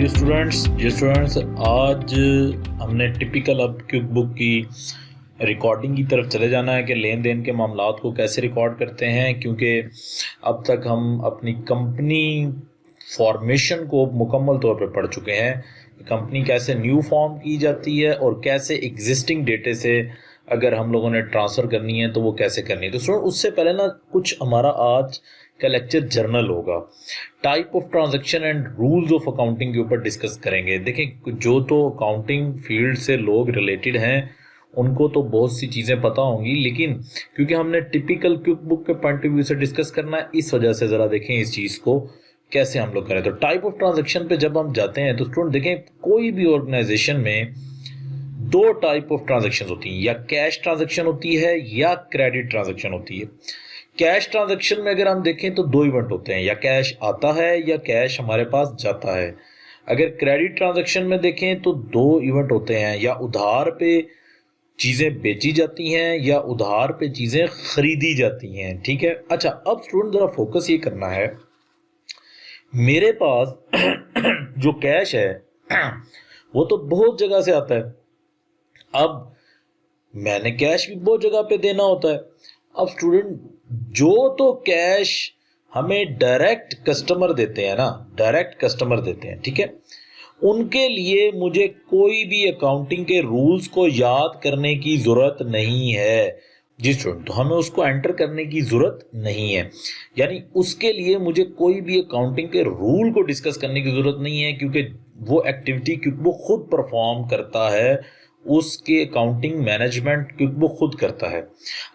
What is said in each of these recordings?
Dear students आज हमने typical अब क्विक बुक की रिकॉर्डिंग की तरफ चले जाना है कि लेन देन के मामलात को कैसे रिकॉर्ड करते हैं, क्योंकि अब तक हम अपनी कंपनी फॉर्मेशन को मुकम्मल तौर पर पढ़ चुके हैं। कंपनी कैसे न्यू फॉर्म की जाती है और कैसे एग्जिस्टिंग डेटे से अगर हम लोगों ने ट्रांसफ़र करनी है तो वो कैसे करनी है। तो स्टूडेंट उससे पहले ना कुछ हमारा आज का लेक्चर जर्नल होगा, type of transaction and rules of accounting के ऊपर डिस्कस करेंगे। देखें, जो तो अकाउंटिंग फील्ड से लोग रिलेटेड हैं उनको तो बहुत सी चीज़ें पता होंगी, लेकिन क्योंकि हमने टिपिकल क्विक बुक के पॉइंट ऑफ व्यू से डिस्कस करना है, इस वजह से ज़रा देखें इस चीज़ को कैसे हम लोग करें। तो टाइप ऑफ ट्रांजैक्शन पे जब हम जाते हैं तो स्टूडेंट देखें, कोई भी ऑर्गेनाइजेशन में दो टाइप ऑफ ट्रांजैक्शन होती हैं, या कैश ट्रांजैक्शन होती है या क्रेडिट ट्रांजैक्शन होती है। कैश ट्रांजैक्शन में अगर हम देखें तो दो इवेंट होते हैं, या कैश आता है या कैश हमारे पास जाता है। अगर क्रेडिट ट्रांजैक्शन में देखें तो दो इवेंट होते हैं, या उधार पे चीज़ें बेची जाती हैं या उधार पे चीज़ें खरीदी जाती हैं। ठीक है, अच्छा अब स्टूडेंट ज़रा फोकस ये करना है, मेरे पास जो कैश है वो तो बहुत जगह से आता है। अब मैंने कैश भी बहुत जगह पे देना होता है। अब स्टूडेंट जो तो कैश हमें डायरेक्ट कस्टमर देते हैं ना, डायरेक्ट कस्टमर देते हैं, ठीक है, उनके लिए मुझे कोई भी अकाउंटिंग के रूल्स को याद करने की ज़रूरत नहीं है। जी स्टूडेंट, तो हमें उसको एंटर करने की ज़रूरत नहीं है, यानी उसके लिए मुझे कोई भी अकाउंटिंग के रूल को डिस्कस करने की ज़रूरत नहीं है, क्योंकि वो एक्टिविटी क्योंकि वो खुद परफॉर्म करता है, उसके अकाउंटिंग मैनेजमेंट क्योंकि वो खुद करता है।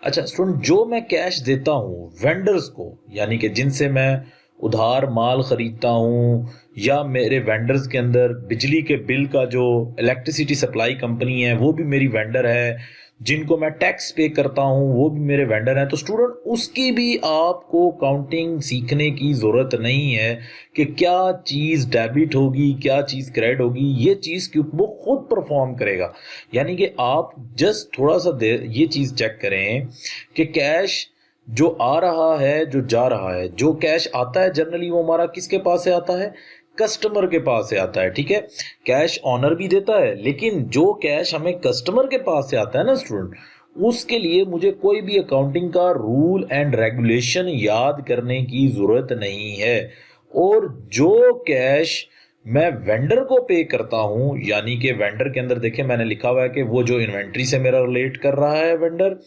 अच्छा स्टूडेंट, जो मैं कैश देता हूँ वेंडर्स को, यानी कि जिनसे मैं उधार माल ख़रीदता हूँ, या मेरे वेंडर्स के अंदर बिजली के बिल का जो इलेक्ट्रिसिटी सप्लाई कंपनी है वो भी मेरी वेंडर है, जिनको मैं टैक्स पे करता हूँ वो भी मेरे वेंडर हैं। तो स्टूडेंट उसकी भी आपको काउंटिंग सीखने की ज़रूरत नहीं है कि क्या चीज़ डेबिट होगी क्या चीज़ क्रेडिट होगी, ये चीज़ क्योंकि वो खुद परफॉर्म करेगा। यानी कि आप जस्ट थोड़ा सा ये चीज़ चेक करें कि कैश जो आ रहा है जो जा रहा है, जो कैश आता है जनरली वो हमारा किसके पास से आता है, कस्टमर के पास से आता है। ठीक है, कैश ऑनर भी देता है, लेकिन जो कैश हमें कस्टमर के पास से आता है ना स्टूडेंट, उसके लिए मुझे कोई भी अकाउंटिंग का रूल एंड रेगुलेशन याद करने की ज़रूरत नहीं है। और जो कैश मैं वेंडर को पे करता हूं, यानी कि वेंडर के अंदर देखें मैंने लिखा हुआ है कि वो जो इन्वेंट्री से मेरा रिलेट कर रहा है वेंडर,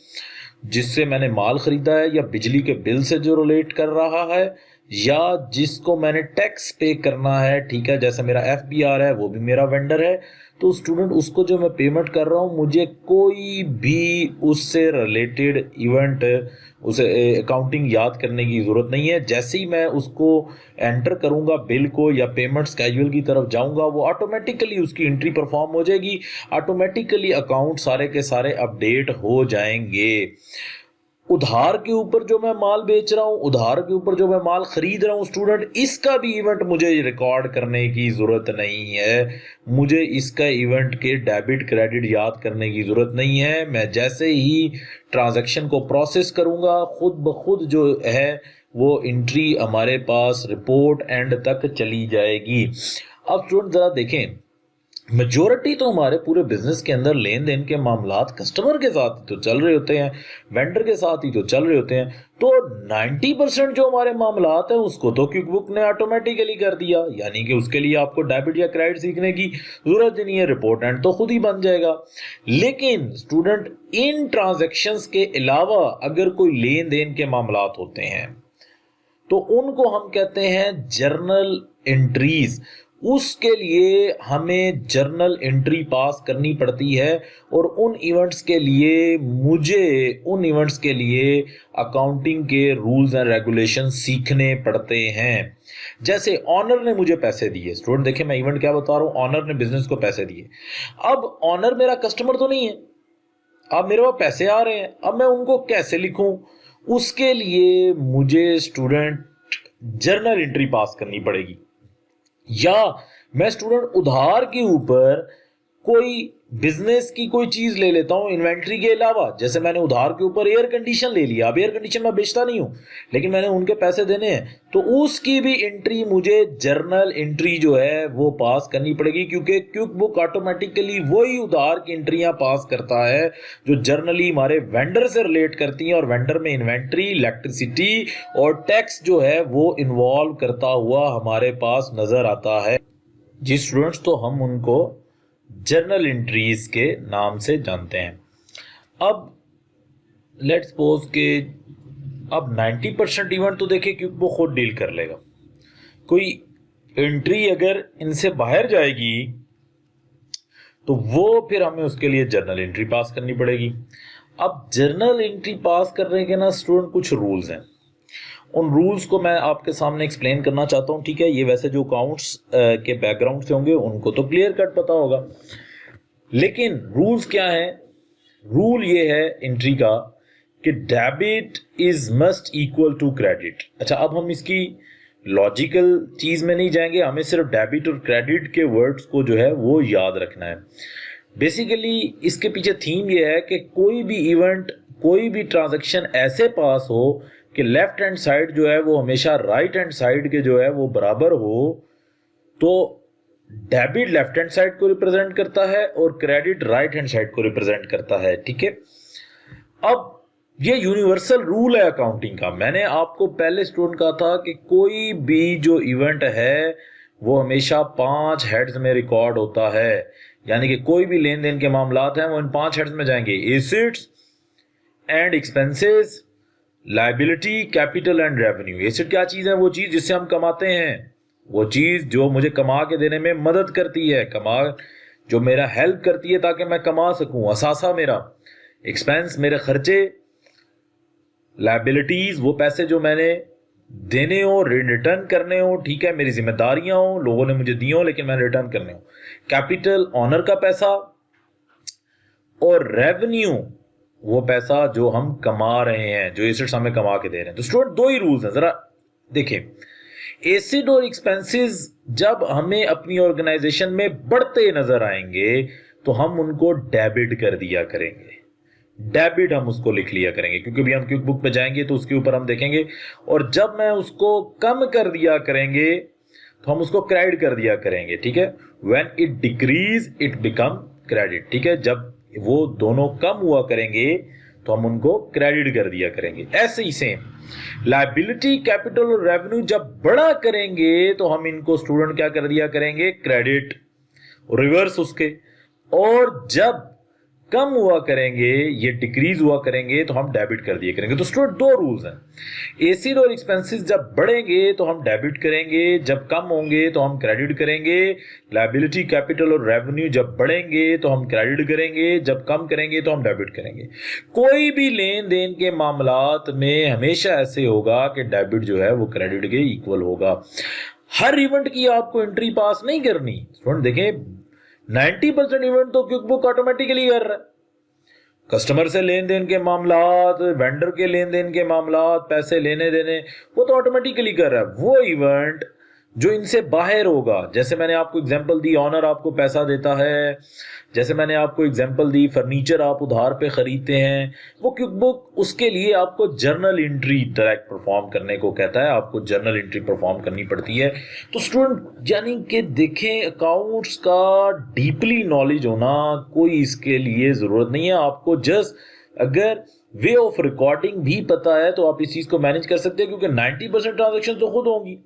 जिससे मैंने माल खरीदा है, या बिजली के बिल से जो रिलेट कर रहा है, या जिसको मैंने टैक्स पे करना है, ठीक है, जैसे मेरा FBR है वो भी मेरा वेंडर है। तो स्टूडेंट उसको जो मैं पेमेंट कर रहा हूँ, मुझे कोई भी उससे रिलेटेड इवेंट उसे अकाउंटिंग याद करने की ज़रूरत नहीं है। जैसे ही मैं उसको एंटर करूँगा बिल को या पेमेंट स्केड्यूल की तरफ जाऊँगा, वो ऑटोमेटिकली उसकी एंट्री परफॉर्म हो जाएगी, ऑटोमेटिकली अकाउंट सारे के सारे अपडेट हो जाएंगे। उधार के ऊपर जो मैं माल बेच रहा हूं, उधार के ऊपर जो मैं माल खरीद रहा हूं स्टूडेंट, इसका भी इवेंट मुझे रिकॉर्ड करने की ज़रूरत नहीं है। मुझे इसका इवेंट के डेबिट क्रेडिट याद करने की ज़रूरत नहीं है। मैं जैसे ही ट्रांजैक्शन को प्रोसेस करूंगा, खुद ब खुद जो है वो एंट्री हमारे पास रिपोर्ट एंड तक चली जाएगी। अब स्टूडेंट ज़रा देखें, मेजोरिटी तो हमारे पूरे बिजनेस के अंदर लेन देन के मामलात कस्टमर के साथ ही तो चल रहे होते हैं, वेंडर के साथ ही तो चल रहे होते हैं। तो 90% जो हमारे मामलात हैं उसको तो क्विक बुक ने ऑटोमेटिकली कर दिया, यानी कि उसके लिए आपको डेबिट या क्रेडिट सीखने की जरूरत ही नहीं है, रिपोर्ट एंड तो खुद ही बन जाएगा। लेकिन स्टूडेंट इन ट्रांजेक्शन्स के अलावा अगर कोई लेन देन के मामलात होते हैं तो उनको हम कहते हैं जर्नल एंट्रीज। उसके लिए हमें जर्नल एंट्री पास करनी पड़ती है, और उन इवेंट्स के लिए मुझे उन इवेंट्स के लिए अकाउंटिंग के रूल्स एंड रेगुलेशन सीखने पड़ते हैं। जैसे ऑनर ने मुझे पैसे दिए, स्टूडेंट देखें मैं इवेंट क्या बता रहा हूँ, ऑनर ने बिजनेस को पैसे दिए। अब ऑनर मेरा कस्टमर तो नहीं है, अब मेरे पास पैसे आ रहे हैं, अब मैं उनको कैसे लिखूं, उसके लिए मुझे स्टूडेंट जर्नल एंट्री पास करनी पड़ेगी। या मैं स्टूडेंट उधार के ऊपर कोई बिजनेस की कोई चीज ले लेता हूं इन्वेंट्री के अलावा, जैसे मैंने उधार के ऊपर एयर कंडीशन ले लिया, अब एयर कंडीशन मैं बेचता नहीं हूं लेकिन मैंने उनके पैसे देने हैं, तो उसकी भी एंट्री मुझे जर्नल एंट्री जो है वो पास करनी पड़ेगी, क्योंकि क्विक बुक ऑटोमेटिकली वही उधार की एंट्रियां पास करता है जो जर्नली हमारे वेंडर से रिलेट करती हैं, और वेंडर में इन्वेंट्री, इलेक्ट्रिसिटी और टैक्स जो है वो इन्वॉल्व करता हुआ हमारे पास नजर आता है। जी स्टूडेंट्स, तो हम उनको जर्नल एंट्रीज के नाम से जानते हैं। अब लेट्स सपोज के अब 90% इवेंट तो देखिए क्योंकि वो खुद डील कर लेगा। कोई एंट्री अगर इनसे बाहर जाएगी तो वो फिर हमें उसके लिए जर्नल एंट्री पास करनी पड़ेगी। अब जर्नल एंट्री पास करने के ना स्टूडेंट कुछ रूल्स हैं, उन रूल्स को मैं आपके सामने एक्सप्लेन करना चाहता हूँ। ठीक है, ये वैसे जो अकाउंट्स के बैकग्राउंड से होंगे उनको तो क्लियर कट पता होगा, लेकिन रूल्स क्या है? रूल ये है एंट्री का कि debit is must equal to credit. अच्छा, अब हम इसकी लॉजिकल चीज में नहीं जाएंगे, हमें सिर्फ डेबिट और क्रेडिट के वर्ड्स को जो है वो याद रखना है। बेसिकली इसके पीछे थीम ये है कि कोई भी इवेंट, कोई भी ट्रांजैक्शन ऐसे पास हो कि लेफ्ट हैंड साइड जो है वो हमेशा राइट हैंड साइड के जो है वो बराबर हो, तो डेबिट लेफ्ट हैंड साइड को रिप्रेजेंट करता है और क्रेडिट राइट हैंड साइड को रिप्रेजेंट करता है। ठीक है, अब ये यूनिवर्सल रूल है अकाउंटिंग का। मैंने आपको पहले स्टूडेंट कहा था कि कोई भी जो इवेंट है वो हमेशा 5 हेड्स में रिकॉर्ड होता है, यानी कि कोई भी लेन देन के मामलात हैं वो इन 5 हेड्स में जाएंगे: assets and expenses, liability, capital and revenue. Asset क्या चीज है? वो चीज जिससे हम कमाते हैं, वो चीज जो मुझे कमा के देने में मदद करती है, जो मेरा हेल्प करती है ताकि मैं कमा सकूं, असासा मेरा। एक्सपेंस मेरे खर्चे, लायबिलिटीज वो पैसे जो मैंने देने हो, रिटर्न करने हो, ठीक है, मेरी जिम्मेदारियां हो, लोगों ने मुझे दी हो लेकिन मैंने रिटर्न करने हो। कैपिटल ऑनर का पैसा, और रेवेन्यू वो पैसा जो हम कमा रहे हैं, जो एसेट्स हमें कमा के दे रहे हैं। तो स्टूडेंट दो ही रूल्स हैं, जरा देखिए। एसेट और एक्सपेंसेस जब हमें अपनी ऑर्गेनाइजेशन में बढ़ते नजर आएंगे तो हम उनको डेबिट कर दिया करेंगे, डेबिट हम उसको लिख लिया करेंगे, क्योंकि अभी हम क्विक बुक पे जाएंगे तो उसके ऊपर हम देखेंगे। और जब मैं उसको कम कर दिया करेंगे तो हम उसको क्रेडिट कर दिया करेंगे। ठीक है, when it decrease it become credit. ठीक है, जब वो दोनों कम हुआ करेंगे तो हम उनको क्रेडिट कर दिया करेंगे। ऐसे ही सेम लायबिलिटी, कैपिटल और रेवेन्यू जब बड़ा करेंगे तो हम इनको स्टूडेंट क्या कर दिया करेंगे? क्रेडिट, रिवर्स उसके। और जब कम हुआ करेंगे, ये डिक्रीज हुआ करेंगे तो हम डेबिट कर दिए करेंगे। तो स्टूडेंट दो रूल्स हैं। एसेट और एक्सपेंसेस जब बढ़ेंगे तो हम डेबिट करेंगे, जब कम होंगे तो हम क्रेडिट करेंगे। लायबिलिटी, कैपिटल और रेवेन्यू जब बढ़ेंगे तो हम क्रेडिट करेंगे, जब कम करेंगे तो हम डेबिट करेंगे। कोई भी लेन देन के मामलात में हमेशा ऐसे होगा कि डेबिट जो है वो क्रेडिट के इक्वल होगा। हर इवेंट की आपको एंट्री पास नहीं करनी। स्टूडेंट देखें, 90% इवेंट तो क्विक बुक ऑटोमेटिकली कर रहा है। कस्टमर से लेन देन के मामलात, वेंडर के लेन देन के मामलात, पैसे लेने देने, वो तो ऑटोमेटिकली कर रहा है। वो इवेंट जो इनसे बाहर होगा, जैसे मैंने आपको एग्जांपल दी, ऑनर आपको पैसा देता है, जैसे मैंने आपको एग्जांपल दी, फर्नीचर आप उधार पे खरीदते हैं, वो क्विक बुक उसके लिए आपको जर्नल एंट्री डायरेक्ट परफॉर्म करने को कहता है, आपको जर्नल एंट्री परफॉर्म करनी पड़ती है। तो स्टूडेंट यानी कि देखें, अकाउंट्स का डीपली नॉलेज होना कोई इसके लिए जरूरत नहीं है। आपको जस्ट अगर वे ऑफ रिकॉर्डिंग भी पता है तो आप इस चीज को मैनेज कर सकते हैं, क्योंकि 90% ट्रांजेक्शन तो खुद होंगी,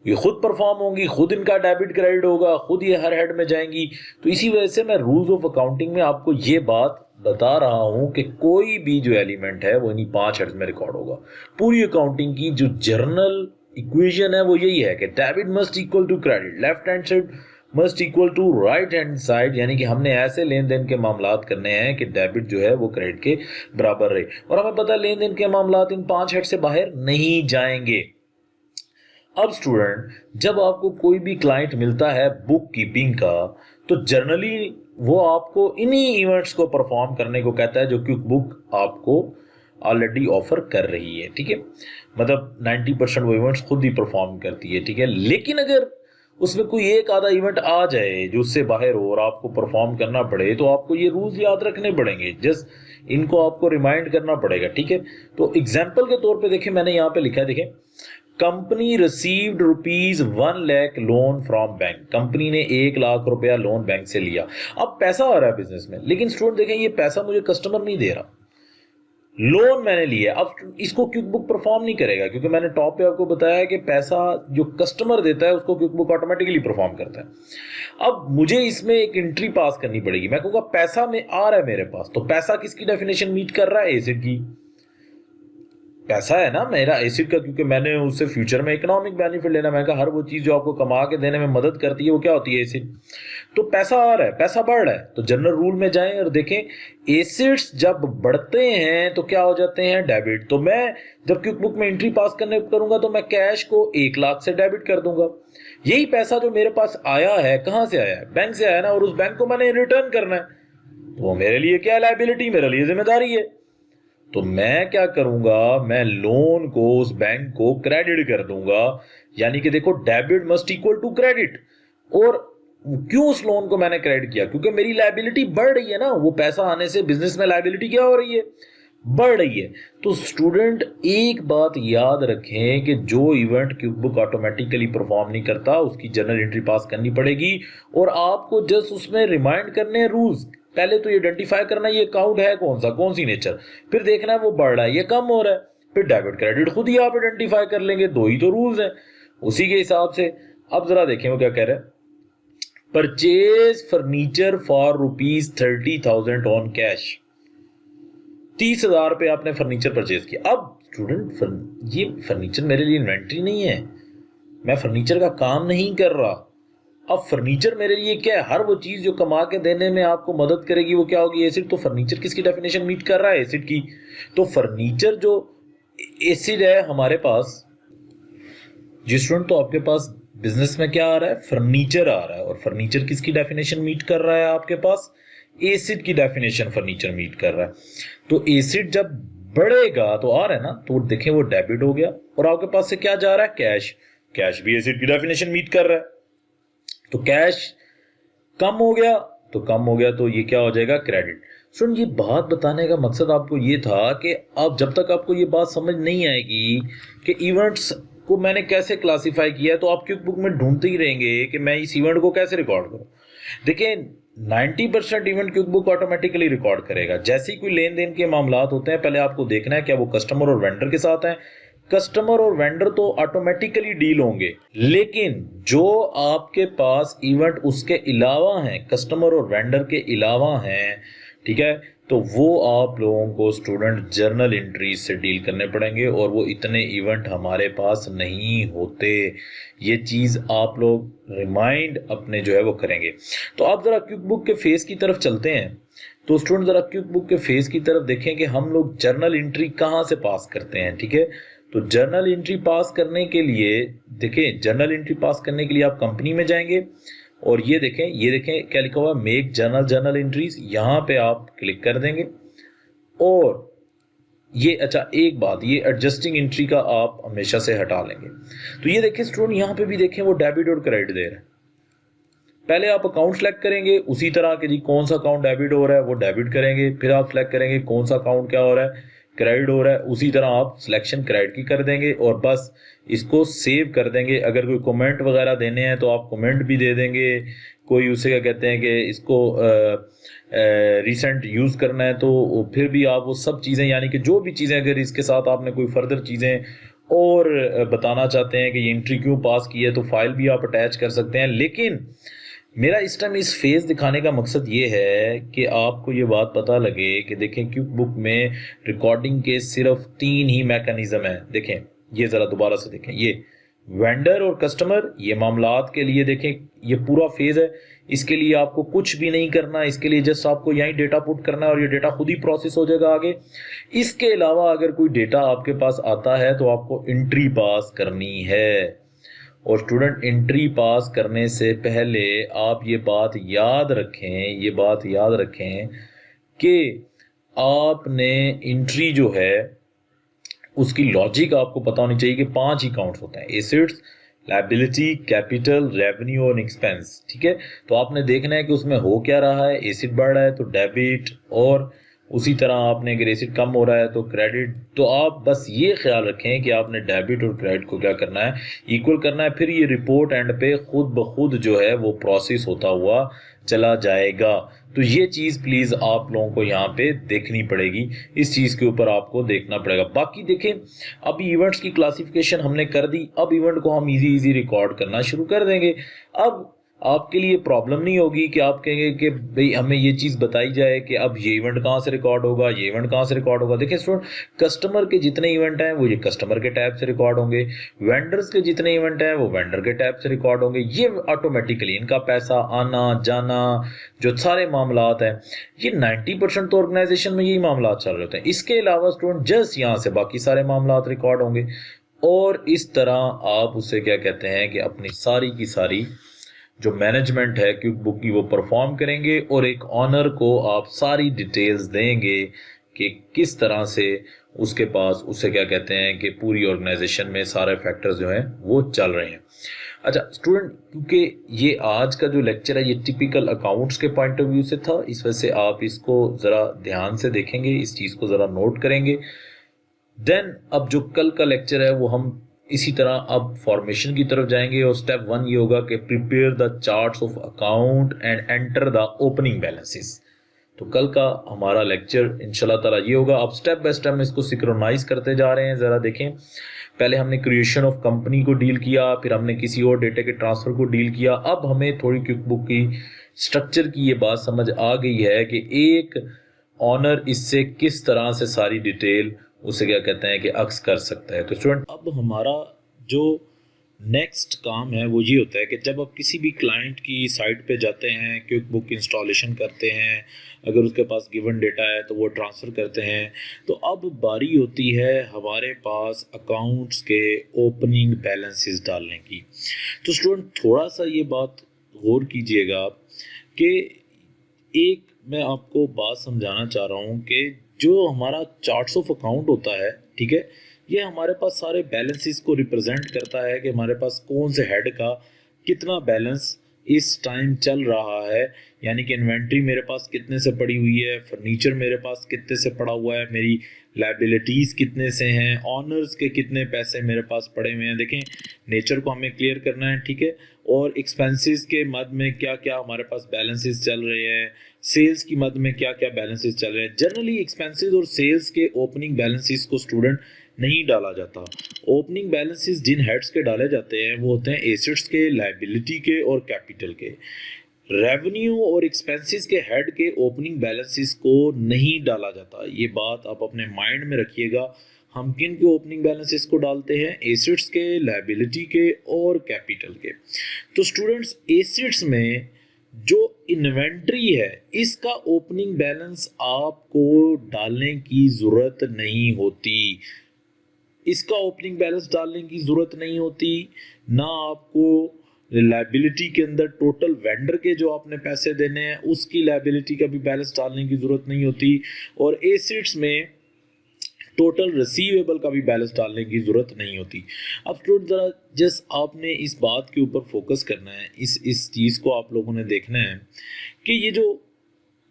ये खुद परफॉर्म होंगी, खुद इनका डेबिट क्रेडिट होगा, खुद ये हर हेड में जाएंगी। तो इसी वजह से मैं रूल्स ऑफ अकाउंटिंग में आपको ये बात बता रहा हूं कि कोई भी जो एलिमेंट है वो इन्हीं 5 हेड्स में रिकॉर्ड होगा। पूरी अकाउंटिंग की जो जर्नल इक्वेशन है वो यही है कि debit must equal to credit, left hand side must equal to right hand side, यानी कि हमने ऐसे लेन देन के मामलात करने हैं कि डेबिट जो है वो क्रेडिट के बराबर रहे। और हमें पता है लेन देन के मामलात इन 5 हेड से बाहर नहीं जाएंगे। अब स्टूडेंट, जब आपको कोई भी क्लाइंट मिलता है बुक कीपिंग का, तो जनरली वो आपको इन्हीं इवेंट्स को परफॉर्म करने को कहता है जो क्विक बुक आपको ऑलरेडी ऑफर कर रही है। ठीक है, मतलब 90% वो इवेंट्स खुद ही परफॉर्म करती है। ठीक है, लेकिन अगर उसमें कोई एक आधा इवेंट आ जाए जो उससे बाहर हो और आपको परफॉर्म करना पड़े, तो आपको ये रूल्स याद रखने पड़ेंगे, जस्ट इनको आपको रिमाइंड करना पड़ेगा, ठीक है। तो एग्जाम्पल के तौर पे देखिए मैंने यहाँ पे लिखा है, देखिए company received ₹1 lakh loan from bank, company ने 1 लाख रुपया लोन बैंक से लिया। अब पैसा आ रहा है बिजनेस में, लेकिन स्टूडेंट देखें ये पैसा मुझे कस्टमर नहीं दे रहा, लोन मैंने लिया। अब इसको क्विक बुक परफॉर्म नहीं करेगा, क्योंकि मैंने टॉप पे आपको बताया कि पैसा जो कस्टमर देता है उसको क्विक बुक ऑटोमेटिकली परफॉर्म करता है। अब मुझे इसमें एक एंट्री पास करनी पड़ेगी, मैं कहूँगा पैसा में आ रहा है मेरे पास, तो पैसा किसकी डेफिनेशन मीट कर रहा है? एसिड की। पैसा है ना मेरा एसिड का, क्योंकि मैंने उससे फ्यूचर में इकोनॉमिक बेनिफिट लेना। मैंने कहा हर वो चीज़ जो आपको कमा के देने में मदद करती है वो क्या होती है? एसिड। तो पैसा आ रहा है, पैसा बढ़ रहा है, तो जनरल रूल में जाएं और देखें एसिड्स जब बढ़ते हैं तो क्या हो जाते हैं? डेबिट। तो मैं जब क्विक बुक में एंट्री पास करने करूंगा तो मैं कैश को 1 लाख से डेबिट कर दूंगा। यही पैसा जो मेरे पास आया है कहाँ से आया है? बैंक से आया ना, और उस बैंक को मैंने रिटर्न करना है, तो वो मेरे लिए क्या लायबिलिटी, मेरे लिए जिम्मेदारी है। तो मैं क्या करूंगा, मैं लोन को उस बैंक को क्रेडिट कर दूंगा, यानी कि देखो debit must equal to credit. और क्यों उस लोन को मैंने क्रेडिट किया? क्योंकि मेरी लायबिलिटी बढ़ रही है ना, वो पैसा आने से बिजनेस में लायबिलिटी क्या हो रही है? बढ़ रही है। तो स्टूडेंट एक बात याद रखें कि जो event quick book automatically perform नहीं करता उसकी जर्नल एंट्री पास करनी पड़ेगी, और आपको जस्ट उसमें रिमाइंड करने रूल्स। पहले तो आइडेंटिफाई करना ये अकाउंट है कौन सा, कौन सी नेचर, फिर देखना है वो बढ़ रहा है या कम हो रहा है, फिर डेबिट क्रेडिट खुद ही आप आइडेंटिफाई कर लेंगे। दो ही तो रूल्स हैं, उसी के हिसाब से। अब जरा देखें वो क्या कह रहे हैं, purchase furniture for ₹30,000 on cash. 30,000 रुपये आपने फर्नीचर परचेज किया। अब स्टूडेंट ये फर्नीचर मेरे लिए इन्वेंट्री नहीं है, मैं फर्नीचर का काम नहीं कर रहा। अब फर्नीचर मेरे लिए क्या है? हर वो चीज जो कमा के देने में आपको मदद करेगी वो क्या होगी? एसिड। तो फर्नीचर किसकी डेफिनेशन मीट कर रहा है? एसिड की। तो फर्नीचर जो एसिड है हमारे पास, जी स्टूडेंट, तो आपके पास बिजनेस में क्या आ रहा है? फर्नीचर आ रहा है, और फर्नीचर किसकी डेफिनेशन मीट कर रहा है? आपके पास एसिड की डेफिनेशन फर्नीचर मीट कर रहा है। तो एसिड जब बढ़ेगा तो आ रहा है ना, तो देखें वो डेबिट हो गया, और आपके पास से क्या जा रहा है? कैश। कैश भी एसिड की डेफिनेशन मीट कर रहा है, तो कैश कम हो गया, तो कम हो गया तो ये क्या हो जाएगा? क्रेडिट। सुन, ये बात बताने का मकसद आपको ये था कि अब जब तक आपको ये बात समझ नहीं आएगी कि इवेंट्स को मैंने कैसे क्लासिफाई किया है, तो आप क्विक बुक में ढूंढते ही रहेंगे कि मैं इस इवेंट को कैसे रिकॉर्ड करूं। देखिए 90% event quick book automatically record करेगा। जैसे ही कोई लेन देन के मामलात होते हैं, पहले आपको देखना है क्या वो कस्टमर और वेंडर के साथ है। कस्टमर और वेंडर तो ऑटोमेटिकली डील होंगे, लेकिन जो आपके पास इवेंट उसके अलावा हैं, कस्टमर और वेंडर के अलावा हैं, ठीक है, तो वो आप लोगों को स्टूडेंट जर्नल एंट्रीज से डील करने पड़ेंगे, और वो इतने इवेंट हमारे पास नहीं होते। ये चीज़ आप लोग रिमाइंड अपने जो है वो करेंगे। तो आप ज़रा क्विक बुक के फेस की तरफ चलते हैं। तो स्टूडेंट ज़रा क्विक बुक के फेस की तरफ देखें कि हम लोग जर्नल एंट्री कहाँ से पास करते हैं, ठीक है। तो जर्नल एंट्री पास करने के लिए देखें, जर्नल एंट्री पास करने के लिए आप कंपनी में जाएंगे, और ये देखें क्या लिखा हुआ, मेक जर्नल एंट्रीज। यहाँ पे आप क्लिक कर देंगे, और ये अच्छा एक बात, ये एडजस्टिंग एंट्री का आप हमेशा से हटा लेंगे। तो ये देखें स्टूडेंट, यहाँ पे भी देखें वो डेबिट और क्रेडिट दे रहे हैं। पहले आप अकाउंट सेलेक्ट करेंगे, उसी तरह के जी कौन सा अकाउंट डेबिट हो रहा है वो डेबिट करेंगे, फिर आप सेलेक्ट करेंगे कौन सा अकाउंट क्या हो रहा है, क्रेडिट हो रहा है, उसी तरह आप सिलेक्शन क्रेडिट की कर देंगे, और बस इसको सेव कर देंगे। अगर कोई कमेंट वगैरह देने हैं तो आप कमेंट भी दे देंगे, कोई उसे क्या कहते हैं कि इसको रिसेंट यूज़ करना है तो फिर भी आप वो सब चीज़ें, यानी कि जो भी चीज़ें अगर इसके साथ आपने कोई फर्दर चीज़ें और बताना चाहते हैं कि ये एंट्री क्यों पास की है, तो फाइल भी आप अटैच कर सकते हैं। लेकिन मेरा इस टाइम इस फेज दिखाने का मकसद ये है कि आपको ये बात पता लगे कि देखें क्विक बुक में रिकॉर्डिंग के सिर्फ 3 ही मैकेनिज्म हैं। देखें ये ज़रा दोबारा से देखें, ये वेंडर और कस्टमर, ये मामलात के लिए देखें ये पूरा फेज है। इसके लिए आपको कुछ भी नहीं करना, इसके लिए जस्ट आपको यहीं डेटा पुट करना है और ये डेटा खुद ही प्रोसेस हो जाएगा आगे। इसके अलावा अगर कोई डेटा आपके पास आता है तो आपको एंट्री पास करनी है। और स्टूडेंट एंट्री पास करने से पहले आप ये बात याद रखें कि आपने एंट्री जो है उसकी लॉजिक आपको पता होनी चाहिए कि 5 ही काउंट्स होते हैं, एसिड्स, लायबिलिटी, कैपिटल, रेवेन्यू और एक्सपेंस, ठीक है। तो आपने देखना है कि उसमें हो क्या रहा है। एसिड बढ़ रहा है तो डेबिट, और उसी तरह आपने अगर एसिड कम हो रहा है तो क्रेडिट। तो आप बस ये ख्याल रखें कि आपने डेबिट और क्रेडिट को क्या करना है, इक्वल करना है। फिर ये रिपोर्ट एंड पे खुद ब खुद जो है वो प्रोसेस होता हुआ चला जाएगा। तो ये चीज़ प्लीज़ आप लोगों को यहाँ पे देखनी पड़ेगी, इस चीज़ के ऊपर आपको देखना पड़ेगा। बाकी देखें, अभी इवेंट्स की क्लासिफिकेशन हमने कर दी, अब इवेंट को हम इजी इजी रिकॉर्ड करना शुरू कर देंगे। अब आपके लिए प्रॉब्लम नहीं होगी कि आप कहेंगे कि भाई हमें ये चीज़ बताई जाए कि अब ये इवेंट कहाँ से रिकॉर्ड होगा, ये इवेंट कहाँ से रिकॉर्ड होगा। देखिए स्टूडेंट, कस्टमर के जितने इवेंट हैं वो ये कस्टमर के टैब से रिकॉर्ड होंगे, वेंडर्स के जितने इवेंट हैं वो वेंडर के टैब से रिकॉर्ड होंगे। ये ऑटोमेटिकली इनका पैसा आना जाना, जो सारे मामलात हैं, ये 90% तो ऑर्गेनाइजेशन में यही मामला चल रहे होते हैं। इसके अलावा स्टूडेंट जस्ट यहाँ से बाकी सारे मामलात रिकॉर्ड होंगे, और इस तरह आप उसे क्या कहते हैं कि अपनी सारी की सारी जो मैनेजमेंट है क्विक बुक की वो परफॉर्म करेंगे, और एक ऑनर को आप सारी डिटेल्स देंगे कि किस तरह से उसके पास उसे क्या कहते हैं कि पूरी ऑर्गेनाइजेशन में सारे फैक्टर्स जो हैं वो चल रहे हैं। अच्छा स्टूडेंट, क्योंकि ये आज का जो लेक्चर है ये टिपिकल अकाउंट्स के पॉइंट ऑफ व्यू से था, इस वजह से आप इसको ज़रा ध्यान से देखेंगे, इस चीज़ को ज़रा नोट करेंगे। देन अब जो कल का लेक्चर है वो हम इसी तरह अब फॉर्मेशन की तरफ जाएंगे, और स्टेप 1 ये होगा कि prepare the charts of account and enter the opening balances. तो कल का हमारा लेक्चर इंशाल्लाह ताला ये होगा। अब स्टेप बाय स्टेप इसको सिंक्रोनाइज करते जा रहे हैं। ज़रा देखें, पहले हमने क्रिएशन ऑफ कंपनी को डील किया, फिर हमने किसी और डेटा के ट्रांसफ़र को डील किया। अब हमें थोड़ी क्विक बुक की स्ट्रक्चर की ये बात समझ आ गई है कि एक ऑनर इससे किस तरह से सारी डिटेल उसे क्या कहते हैं कि अक्स कर सकता है। तो स्टूडेंट, अब हमारा जो नेक्स्ट काम है वो ये होता है कि जब आप किसी भी क्लाइंट की साइट पे जाते हैं, क्विक बुक इंस्टॉलेशन करते हैं, अगर उसके पास गिवन डेटा है तो वो ट्रांसफ़र करते हैं, तो अब बारी होती है हमारे पास अकाउंट्स के ओपनिंग बैलेंसेस डालने की। तो स्टूडेंट, थोड़ा सा ये बात गौर कीजिएगा कि एक मैं आपको बात समझाना चाह रहा हूँ कि जो हमारा चार्ट्स ऑफ अकाउंट होता है, ठीक है, ये हमारे पास सारे बैलेंसेस को रिप्रेजेंट करता है कि हमारे पास कौन से हेड का कितना बैलेंस इस टाइम चल रहा है। यानी कि इन्वेंट्री मेरे पास कितने से पड़ी हुई है, फर्नीचर मेरे पास कितने से पड़ा हुआ है, मेरी लाइबिलिटीज़ कितने से हैं, ऑनर्स के कितने पैसे मेरे पास पड़े हुए हैं। देखें, नेचर को हमें क्लियर करना है, ठीक है, और एक्सपेंसेस के मद में क्या क्या हमारे पास बैलेंसेस चल रहे हैं, सेल्स की मद में क्या क्या बैलेंसेस चल रहे हैं। जनरली एक्सपेंसेस और सेल्स के ओपनिंग बैलेंसेस को स्टूडेंट नहीं डाला जाता। ओपनिंग बैलेंसेस जिन हेड्स के डाले जाते हैं वो होते हैं एसेट्स के, लायबिलिटी के और कैपिटल के। रेवेन्यू और एक्सपेंसेस के हेड के ओपनिंग बैलेंसेस को नहीं डाला जाता। ये बात आप अपने माइंड में रखिएगा। हम किन के ओपनिंग बैलेंसेस को डालते हैं? एसेट्स के, लायबिलिटी के और कैपिटल के। तो स्टूडेंट्स, एसेट्स में जो इन्वेंट्री है इसका ओपनिंग बैलेंस आपको डालने की ज़रूरत नहीं होती। इसका ओपनिंग बैलेंस डालने की ज़रूरत नहीं होती, ना आपको लायबिलिटी के अंदर टोटल वेंडर के जो आपने पैसे देने हैं उसकी लायबिलिटी का भी बैलेंस डालने की ज़रूरत नहीं होती, और एसेट्स में टोटल रिसीवेबल का भी बैलेंस डालने की ज़रूरत नहीं होती। अब स्टूडेंट, ज़रा जस्ट आपने इस बात के ऊपर फोकस करना है, इस चीज़ को आप लोगों ने देखना है कि ये जो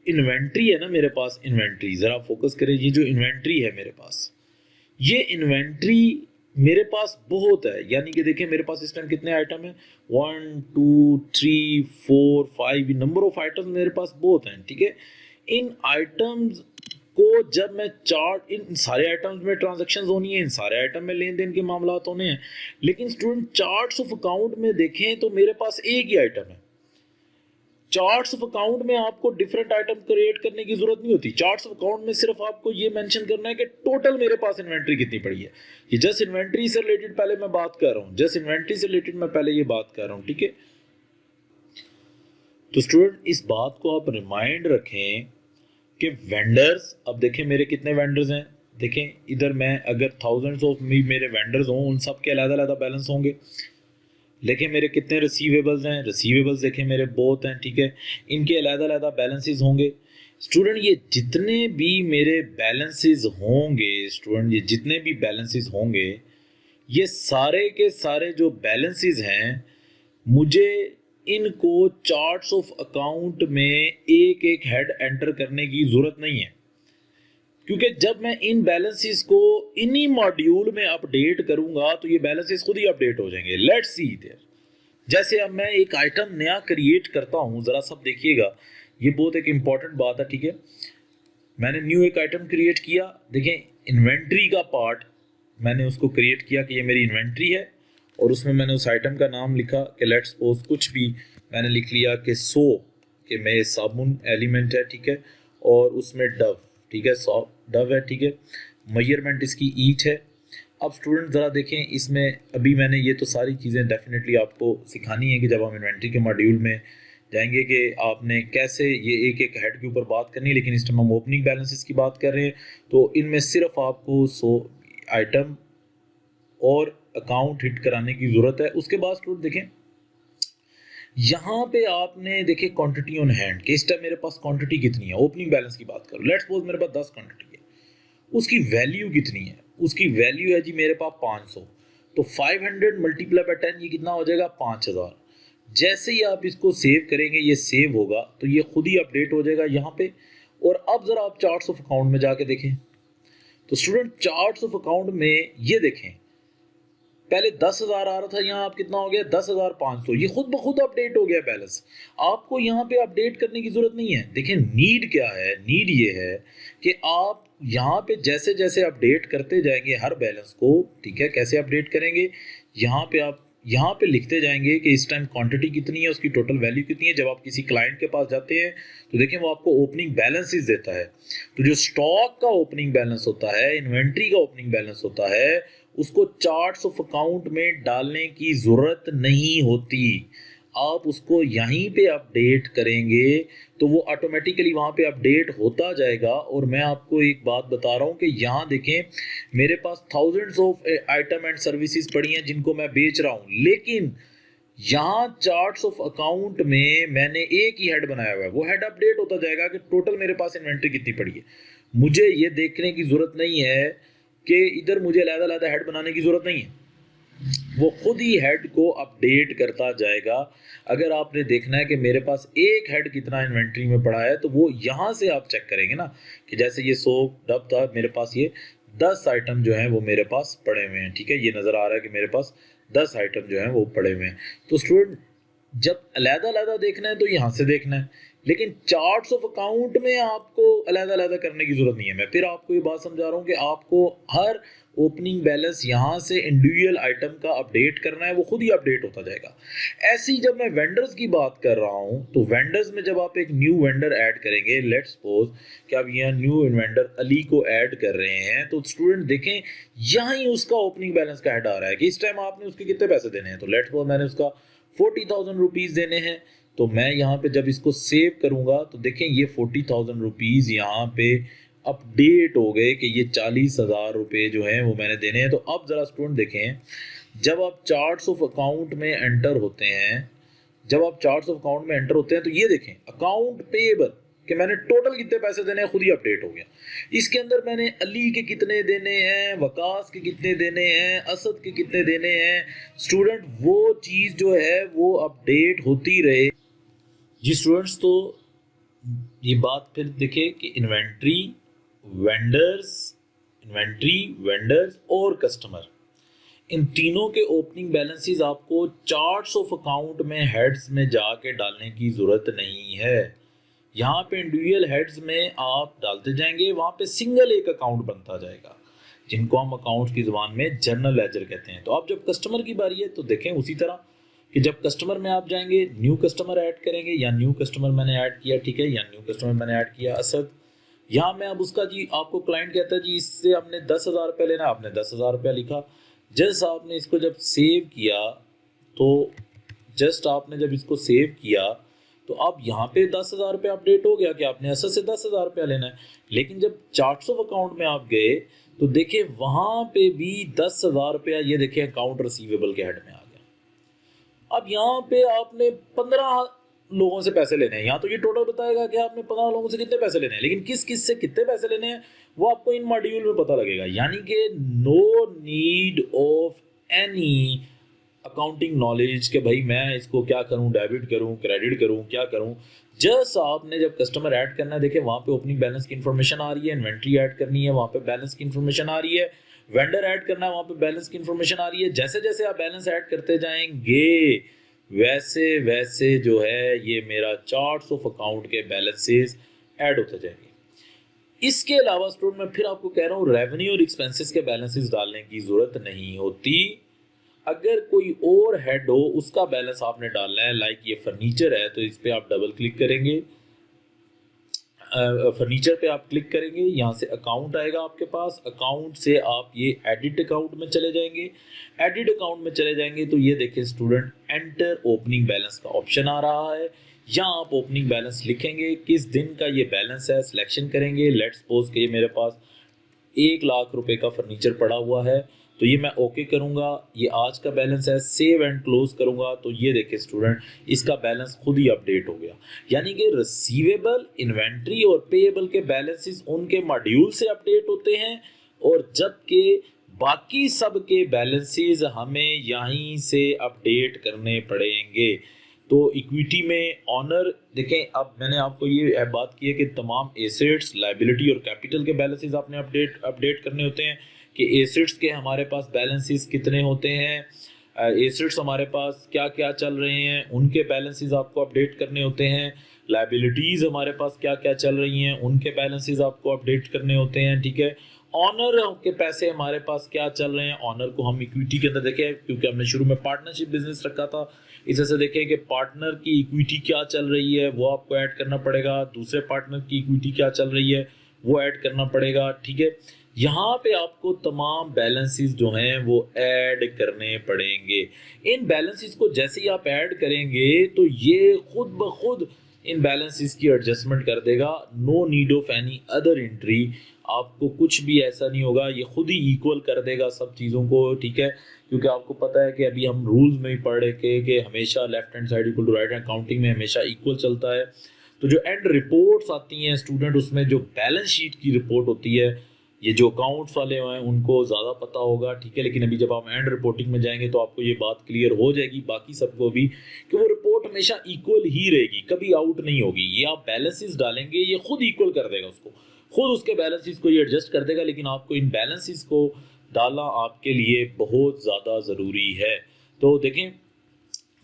इन्वेंट्री है ना मेरे पास, इन्वेंट्री ज़रा फोकस करें, ये जो इन्वेंट्री है मेरे पास, ये इन्वेंट्री मेरे पास बहुत है। यानी कि देखें, मेरे पास इस टाइम कितने आइटम हैं? 1 2 3 4 5, नंबर ऑफ आइटम्स मेरे पास बहुत हैं, ठीक है। इन आइटम्स को जब मैं चार्ट, इन सारे आइटम्स में ट्रांजैक्शंस होनी है, इन सारे आइटम में लेन देन के मामला होने हैं, लेकिन स्टूडेंट चार्ट्स ऑफ अकाउंट में देखें तो मेरे पास एक ही आइटम है। चार्ट्स ऑफ अकाउंट में आपको डिफरेंट आइटम क्रिएट करने की जरूरत नहीं होती। चार्ट्स ऑफ अकाउंट में सिर्फ आपको ये मेंशन करना है कि टोटल मेरे पास इन्वेंट्री कितनी पड़ी है। ये जस्ट इन्वेंट्री से रिलेटेड पहले मैं बात कर रहा हूँ, जस्ट इन्वेंट्री से रिलेटेड मैं पहले ये बात कर रहा हूँ, ठीक है। तो स्टूडेंट, इस बात को आप रिमाइंड रखें कि वेंडर्स, अब देखें मेरे कितने वेंडर्स हैं। देखें इधर मैं अगर थाउजेंड्स ऑफ मेरे वेंडर्स हों, उन सब के अलग-अलग बैलेंस होंगे। लेकिन मेरे कितने रिसीवेबल्स हैं, रिसीवेबल्स देखें मेरे बहुत हैं, ठीक है, इनके अलग-अलग बैलेंसेस होंगे। स्टूडेंट, ये जितने भी मेरे बैलेंसेस होंगे, स्टूडेंट ये जितने भी बैलेंसेस होंगे, ये सारे के सारे जो बैलेंसेस हैं, मुझे इनको चार्ट्स ऑफ अकाउंट में एक एक हेड एंटर करने की ज़रूरत नहीं है, क्योंकि जब मैं इन बैलेंसेस को इन्हीं मॉड्यूल में अपडेट करूंगा तो ये बैलेंसेस खुद ही अपडेट हो जाएंगे। Let's see there. जैसे अब मैं एक आइटम नया क्रिएट करता हूं, ज़रा सब देखिएगा, ये बहुत एक इंपॉर्टेंट बात है, ठीक है। मैंने न्यू एक आइटम क्रिएट किया, देखें इन्वेंट्री का पार्ट मैंने उसको क्रिएट किया कि ये मेरी इन्वेंट्री है, और उसमें मैंने उस आइटम का नाम लिखा कि लेट्स सपोज कुछ भी मैंने लिख लिया कि सो कि मैं साबुन एलिमेंट है, ठीक है, और उसमें डव, ठीक है, डव है, ठीक है, मेजरमेंट इसकी ईच है। अब स्टूडेंट ज़रा देखें, इसमें अभी मैंने ये तो सारी चीज़ें डेफिनेटली आपको सिखानी है कि जब हम इन्वेंट्री के मॉड्यूल में जाएंगे कि आपने कैसे ये एक एक हेड के ऊपर बात करनी है, लेकिन इस टाइम हम ओपनिंग बैलेंसेस की बात कर रहे हैं, तो इनमें सिर्फ आपको आइटम और अकाउंट हिट कराने की ज़रूरत है। उसके बाद स्टूडेंट देखें, यहाँ पे आपने देखे क्वांटिटी ऑन हैंड कि इस टाइम मेरे पास क्वांटिटी कितनी है। ओपनिंग बैलेंस की बात करो, लेट्स सपोज मेरे पास 10 क्वांटिटी है, उसकी वैल्यू कितनी है, उसकी वैल्यू है जी मेरे पास 500, तो 500 मल्टीप्लाई बाय 10 ये कितना हो जाएगा 5000। जैसे ही आप इसको सेव करेंगे, ये सेव होगा तो ये खुद ही अपडेट हो जाएगा यहाँ पे। और अब ज़रा आप चार्ट्स ऑफ अकाउंट में जाके देखें, तो स्टूडेंट चार्ट्स ऑफ अकाउंट में ये देखें, पहले 10,000 आ रहा था, यहाँ आप कितना हो गया 10,500, ये खुद ब खुद अपडेट हो गया बैलेंस। आपको यहाँ पे अपडेट करने की जरूरत नहीं है। देखिए नीड क्या है, नीड ये है कि आप यहाँ पे जैसे जैसे अपडेट करते जाएंगे हर बैलेंस को, ठीक है, कैसे अपडेट करेंगे, यहाँ पे आप यहाँ पे लिखते जाएंगे कि इस टाइम क्वांटिटी कितनी है, उसकी टोटल वैल्यू कितनी है। जब आप किसी क्लाइंट के पास जाते हैं तो देखें वो आपको ओपनिंग बैलेंसेस देता है, तो जो स्टॉक का ओपनिंग बैलेंस होता है, इन्वेंट्री का ओपनिंग बैलेंस होता है, उसको चार्ट्स ऑफ अकाउंट में डालने की ज़रूरत नहीं होती। आप उसको यहीं पे अपडेट करेंगे तो वो ऑटोमेटिकली वहाँ पे अपडेट होता जाएगा। और मैं आपको एक बात बता रहा हूँ कि यहाँ देखें, मेरे पास thousands of item and services पड़ी हैं जिनको मैं बेच रहा हूँ, लेकिन यहाँ चार्ट्स ऑफ अकाउंट में मैंने एक ही हेड बनाया हुआ है, वो हेड अपडेट होता जाएगा कि टोटल मेरे पास इन्वेंट्री कितनी पड़ी है। मुझे ये देखने की ज़रूरत नहीं है कि इधर मुझे अलग-अलग हेड बनाने की ज़रूरत नहीं है, वो खुद ही हेड को अपडेट करता जाएगा। अगर आपने देखना है कि मेरे पास एक हेड कितना इन्वेंट्री में पड़ा है, तो वो यहाँ से आप चेक करेंगे ना कि जैसे ये सोप डब था, मेरे पास ये 10 आइटम जो हैं वो मेरे पास पड़े हुए हैं, ठीक है, ये नज़र आ रहा है कि मेरे पास 10 आइटम जो हैं वो पड़े हुए हैं। तो स्टूडेंट जब अलग-अलग देखना है तो यहाँ से देखना है, लेकिन चार्ट्स ऑफ अकाउंट में आपको अलग-अलग करने की जरूरत नहीं है। मैं फिर आपको ये बात समझा रहा हूँ कि आपको हर ओपनिंग बैलेंस यहाँ से इंडिविजुअल आइटम का अपडेट करना है, वो खुद ही अपडेट होता जाएगा। ऐसी जब मैं वेंडर्स की बात कर रहा हूँ, तो वेंडर्स में जब आप एक न्यू वेंडर ऐड करेंगे, लेट्स सपोज कि आप यहाँ न्यू वेंडर अली को ऐड कर रहे हैं, तो स्टूडेंट देखें यहाँ ही उसका ओपनिंग बैलेंस का हेड आ रहा है कि इस टाइम आपने उसके कितने पैसे देने हैं। तो लेट्स सपोज मैंने उसका 40,000 रुपीज़ देने हैं, तो मैं यहाँ पे जब इसको सेव करूँगा तो देखें ये 40,000 रुपीज़ यहाँ पे अपडेट हो गए कि ये 40,000 रुपये जो हैं वो मैंने देने हैं। तो अब ज़रा स्टूडेंट देखें, जब आप चार्ट्स ऑफ अकाउंट में एंटर होते हैं, जब आप चार्ट्स ऑफ अकाउंट में एंटर होते हैं तो ये देखें अकाउंट पेएबल कि मैंने टोटल कितने पैसे देने हैं खुद ही अपडेट हो गया। इसके अंदर मैंने अली के कितने देने हैं, वकास के कितने देने हैं, असद के कितने देने हैं, स्टूडेंट वो चीज़ जो है वो अपडेट होती रहे जी स्टूडेंट्स। तो ये बात फिर देखे कि इन्वेंट्री, वेंडर्स और कस्टमर, इन तीनों के ओपनिंग बैलेंसेस आपको चार्ट्स ऑफ अकाउंट में हेड्स में जाके डालने की ज़रूरत नहीं है। यहाँ पे इंडिविजुअल हेड्स में आप डालते जाएंगे, वहाँ पे सिंगल एक अकाउंट बनता जाएगा, जिनको हम अकाउंट्स की ज़ुबान में जर्नल लेजर कहते हैं। तो आप जब कस्टमर की बारी है तो देखें उसी तरह कि जब कस्टमर में आप जाएंगे, न्यू कस्टमर ऐड करेंगे, या न्यू कस्टमर मैंने ऐड किया, ठीक है, या न्यू कस्टमर मैंने ऐड किया असद। यहाँ मैं अब उसका जी आपको क्लाइंट कहता है जी इससे आपने 10,000 रुपये लेना, आपने 10,000 रुपया लिखा। जस्ट आपने इसको जब सेव किया, तो जस्ट आपने जब इसको सेव किया तो अब यहाँ पे 10,000 रुपये अपडेट हो गया कि आपने असद से 10,000 रुपया लेना है। लेकिन जब चार्ट्स ऑफ अकाउंट में आप गए तो देखिए वहाँ पे भी 10,000 रुपया ये देखिए अकाउंट रिसीवेबल के हेड में आ गया। अब यहाँ पे आपने 15 लोगों से पैसे लेने हैं, यहाँ तो ये टोटल बताएगा कि आपने 15 लोगों से कितने पैसे लेने हैं, लेकिन किस किस से कितने पैसे लेने हैं वो आपको इन मॉड्यूल में पता लगेगा। यानी कि no need of any accounting knowledge कि भाई मैं इसको क्या करूं, डेबिट करूं, क्रेडिट करूं, क्या करूं। जस्ट आपने जब कस्टमर ऐड करना है, देखिए वहाँ पे ओपनिंग बैलेंस की इन्फॉर्मेशन आ रही है, इन्वेंट्री ऐड करनी है वहाँ पे बैलेंस की इन्फॉर्मेशन आ रही है, वेंडर ऐड करना है वहाँ पे बैलेंस की इन्फॉर्मेशन आ रही है। जैसे जैसे आप बैलेंस ऐड करते जाएंगे वैसे वैसे जो है ये मेरा चार्ट्स ऑफ अकाउंट के बैलेंसेस ऐड होते जाएंगे। इसके अलावा स्टूडेंट मैं फिर आपको कह रहा हूँ रेवेन्यू और एक्सपेंसेस के बैलेंसेस डालने की जरूरत नहीं होती। अगर कोई और हेड हो उसका बैलेंस आपने डालना है, लाइक ये फर्नीचर है तो इस पे आप डबल क्लिक करेंगे, फर्नीचर पे आप क्लिक करेंगे, यहाँ से अकाउंट आएगा आपके पास, अकाउंट से आप ये एडिट अकाउंट में चले जाएंगे, एडिट अकाउंट में चले जाएंगे तो ये देखिए स्टूडेंट एंटर ओपनिंग बैलेंस का ऑप्शन आ रहा है। यहाँ आप ओपनिंग बैलेंस लिखेंगे, किस दिन का ये बैलेंस है सिलेक्शन करेंगे। लेट्स सपोज कि मेरे पास 1,00,000 रुपए का फर्नीचर पड़ा हुआ है तो ये मैं ओके करूंगा, ये आज का बैलेंस है, सेव एंड क्लोज करूंगा तो ये देखिए स्टूडेंट इसका बैलेंस खुद ही अपडेट हो गया। यानी कि रिसीवेबल, इन्वेंट्री और पेएबल के बैलेंसेस उनके मॉड्यूल से अपडेट होते हैं और जबकि बाकी सब के बैलेंसेस हमें यहीं से अपडेट करने पड़ेंगे। तो इक्विटी में ऑनर देखें, अब मैंने आपको ये बात की है कि तमाम एसेट्स, लायबिलिटी और कैपिटल के बैलेंसेस आपने अपडेट करने होते हैं कि एसेट्स के हमारे पास बैलेंसेस कितने होते हैं, एसेट्स हमारे पास क्या क्या चल रहे हैं उनके बैलेंसेस आपको अपडेट करने होते हैं, लायबिलिटीज़ हमारे पास क्या क्या चल रही हैं उनके बैलेंसेस आपको अपडेट करने होते हैं। ठीक है, ऑनर के पैसे हमारे पास क्या चल रहे हैं, ऑनर को हम इक्विटी के अंदर देखें क्योंकि हमने शुरू में पार्टनरशिप बिजनेस रखा था, इस वजह से देखें कि पार्टनर की इक्विटी क्या चल रही है वो आपको ऐड करना पड़ेगा, दूसरे पार्टनर की इक्विटी क्या चल रही है वो ऐड करना पड़ेगा। ठीक है, यहाँ पे आपको तमाम बैलेंसेस जो हैं वो ऐड करने पड़ेंगे। इन बैलेंसेस को जैसे ही आप ऐड करेंगे तो ये खुद ब खुद इन बैलेंसेस की एडजस्टमेंट कर देगा। No need of any other entry, आपको कुछ भी ऐसा नहीं होगा, ये खुद ही इक्वल कर देगा सब चीज़ों को। ठीक है, क्योंकि आपको पता है कि अभी हम रूल्स में ही पढ़ के कि हमेशा left hand side equal to right hand, accounting में हमेशा इक्वल चलता है। तो जो एंड रिपोर्ट्स आती हैं स्टूडेंट, उसमें जो बैलेंस शीट की रिपोर्ट होती है, ये जो अकाउंट्स वाले हैं उनको ज़्यादा पता होगा। ठीक है, लेकिन अभी जब आप एंड रिपोर्टिंग में जाएंगे तो आपको ये बात क्लियर हो जाएगी बाकी सबको भी कि वो रिपोर्ट हमेशा इक्वल ही रहेगी, कभी आउट नहीं होगी। ये आप बैलेंसेस डालेंगे ये खुद इक्वल कर देगा उसको, खुद उसके बैलेंसेस को ये एडजस्ट कर देगा, लेकिन आपको इन बैलेंसेस को डालना आपके लिए बहुत ज़्यादा ज़रूरी है। तो देखें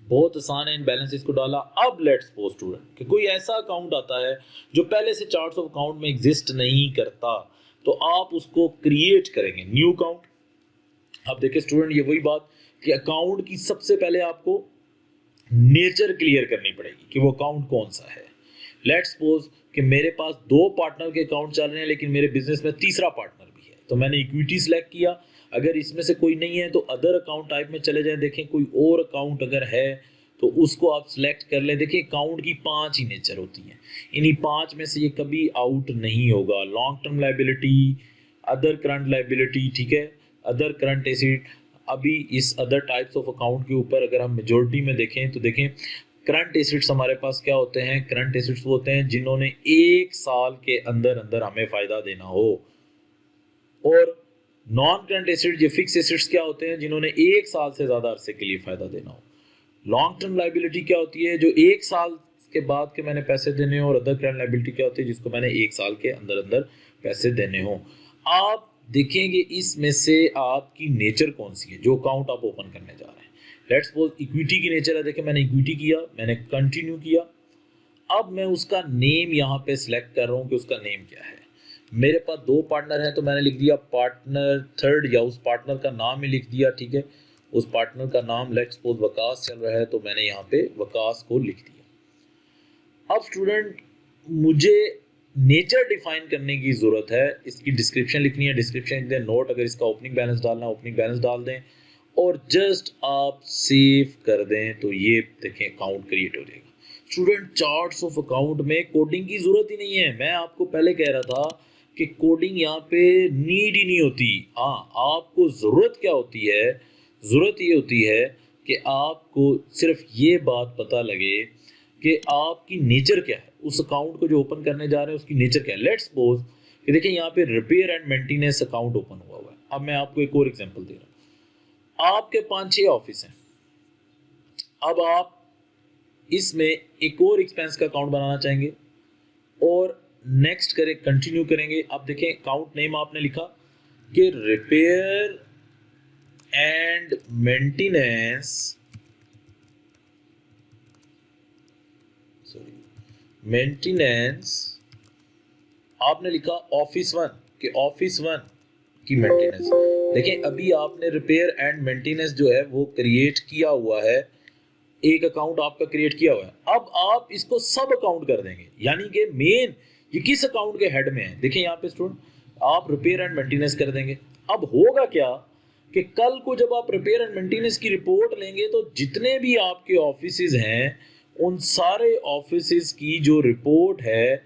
बहुत आसान है इन बैलेंसेस को डाला। अब लेट्स सपोज स्टूडेंट कि कोई ऐसा अकाउंट आता है जो पहले से चार्ट्स ऑफ अकाउंट में एग्जिस्ट नहीं करता, तो आप उसको क्रिएट करेंगे न्यू अकाउंट। अब देखिए स्टूडेंट ये वही बात कि अकाउंट की सबसे पहले आपको नेचर क्लियर करनी पड़ेगी कि वो अकाउंट कौन सा है। लेट्स सपोज कि मेरे पास 2 पार्टनर के अकाउंट चल रहे हैं लेकिन मेरे बिजनेस में तीसरा पार्टनर भी है, तो मैंने इक्विटी सिलेक्ट किया। अगर इसमें से कोई नहीं है तो अदर अकाउंट टाइप में चले जाएं, देखें कोई और अकाउंट अगर है तो उसको आप सिलेक्ट कर लें। देखिए अकाउंट की 5 ही नेचर होती हैं, इन्हीं 5 में से ये कभी आउट नहीं होगा। Long term liability, other current liability, ठीक है, अदर करंट एसेट। अभी इस अदर टाइप्स ऑफ अकाउंट के ऊपर अगर हम मेजोरिटी में देखें तो देखें करंट एसेट्स हमारे पास क्या होते हैं। करंट एसेट्स वो होते हैं जिन्होंने 1 साल के अंदर अंदर हमें फ़ायदा देना हो, और नॉन करंट एसेट्स ये फिक्स एसेट्स क्या होते हैं जिन्होंने 1 साल से ज़्यादा अरसे के लिए फ़ायदा देना हो। लॉन्ग टर्म लायबिलिटी क्या होती है जो 1 साल के बाद के मैंने पैसे देने हो, और अदर करंट लायबिलिटी क्या होती है जिसको मैंने 1 साल के अंदर अंदर पैसे देने हो। आप देखेंगे इसमें से आपकी नेचर कौन सी है जो अकाउंट आप ओपन करने जा रहे हैं। लेट्स सपोज इक्विटी की नेचर है, देखिए मैंने इक्विटी किया, मैंने कंटिन्यू किया। अब मैं उसका नेम यहाँ पे सिलेक्ट कर रहा हूँ कि उसका नेम क्या है। मेरे पास 2 पार्टनर हैं तो मैंने लिख दिया पार्टनर थर्ड, या उस पार्टनर का नाम ही लिख दिया। ठीक है, उस पार्टनर का नाम लेट्स सपोज वकास चल रहा है तो मैंने यहाँ पे वकास को लिख दिया। अब स्टूडेंट मुझे नेचर डिफाइन करने की ज़रूरत है, इसकी डिस्क्रिप्शन लिखनी है, डिस्क्रिप्शन लिख दें नोट। अगर इसका ओपनिंग बैलेंस डालना है ओपनिंग बैलेंस डाल दें और जस्ट आप सेव कर दें तो ये देखें अकाउंट क्रिएट हो जाएगा। स्टूडेंट चार्ट्स ऑफ अकाउंट में कोडिंग की ज़रूरत ही नहीं है। मैं आपको पहले कह रहा था कि कोडिंग यहाँ पे नीड ही नहीं होती। हाँ, आपको ज़रूरत क्या होती है, ज़रूरत ये होती है कि आपको सिर्फ ये बात पता लगे कि आपकी नेचर क्या है, उस अकाउंट को जो ओपन करने जा रहे हैं उसकी नेचर क्या है। लेट्स सपोज कि देखिए यहाँ पे repair and maintenance account open हुआ है। अब मैं आपको एक और एग्जांपल दे रहा हूँ। आपके 5-6 ऑफिस हैं, अब आप इसमें एक और एक्सपेंस का अकाउंट बनाना चाहेंगे और नेक्स्ट करें, कंटिन्यू करेंगे। अब देखें अकाउंट नेम आपने लिखा कि रिपेयर एंड मेंटेनेंस, मेंटेनेंस आपने लिखा ऑफिस 1 कि ऑफिस 1 की मेंटेनेंस। देखें अभी आपने रिपेयर एंड मेंटेनेंस जो है वो क्रिएट किया हुआ है, एक अकाउंट आपका क्रिएट किया हुआ है। अब आप इसको सब अकाउंट कर देंगे, यानी कि मेन ये किस अकाउंट के हेड में है। देखें यहाँ पे स्टूडेंट, आप रिपेयर एंड मेंटेनेंस कर देंगे। अब होगा क्या कि कल को जब आप रिपेयर एंड मेंटेनेंस की रिपोर्ट लेंगे तो जितने भी आपके ऑफिसेज हैं उन सारे ऑफिसेज की जो रिपोर्ट है